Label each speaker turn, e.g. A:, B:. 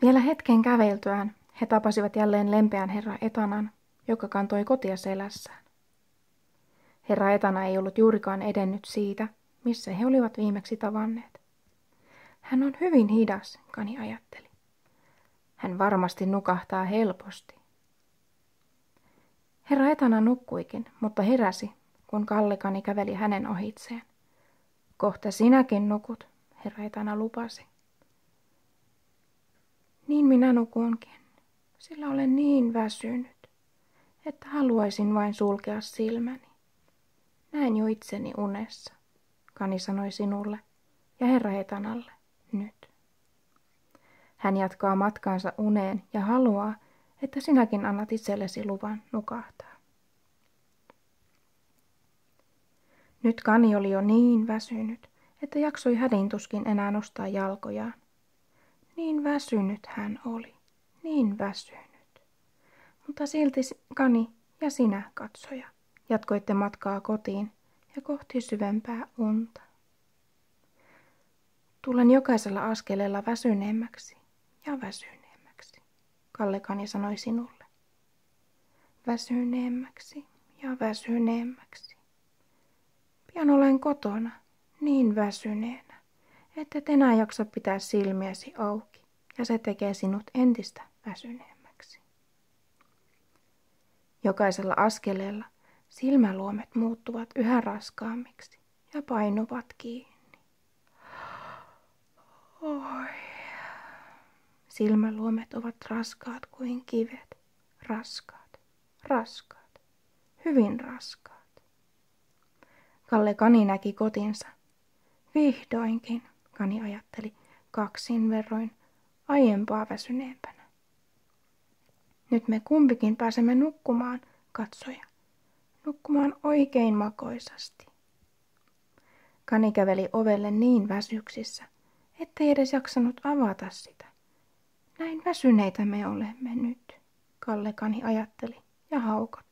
A: Vielä hetken käveltyään he tapasivat jälleen lempeän herra Etanan, joka kantoi kotia selässään. Herra Etana ei ollut juurikaan edennyt siitä, missä he olivat viimeksi tavanneet. Hän on hyvin hidas, Kani ajatteli. Hän varmasti nukahtaa helposti. Herra Etana nukkuikin, mutta heräsi, kun Kalle-Kani käveli hänen ohitseen. Kohta sinäkin nukut, herra Etana lupasi. Niin minä nukunkin, sillä olen niin väsynyt, että haluaisin vain sulkea silmäni. Näin jo itseni unessa, Kani sanoi sinulle ja herra Etanalle nyt. Hän jatkaa matkaansa uneen ja haluaa, että sinäkin annat itsellesi luvan nukahtaa. Nyt Kani oli jo niin väsynyt, että jaksoi hädintuskin enää nostaa jalkojaan. Niin väsynyt hän oli, niin väsynyt. Mutta silti Kani ja sinä, katsoja, jatkoitte matkaa kotiin ja kohti syvempää unta. Tulen jokaisella askeleella väsyneemmäksi ja väsyneemmäksi, Kalle-Kani sanoi sinulle. Väsyneemmäksi ja väsyneemmäksi. Pian olen kotona, niin väsyneenä, että et enää jaksa pitää silmiäsi auki, ja se tekee sinut entistä väsyneemmäksi. Jokaisella askeleella silmäluomet muuttuvat yhä raskaammiksi ja painuvat kiinni. Oi. Silmäluomet ovat raskaat kuin kivet, raskaat, raskaat, hyvin raskaat. Kalle-Kani näki kotinsa. Vihdoinkin, Kani ajatteli, kaksin verroin aiempaa väsyneempänä. Nyt me kumpikin pääsemme nukkumaan, katsoja. Nukkumaan oikein makoisasti. Kani käveli ovelle niin väsyksissä, ettei edes jaksanut avata sitä. Näin väsyneitä me olemme nyt, Kalle-Kani ajatteli ja haukotti.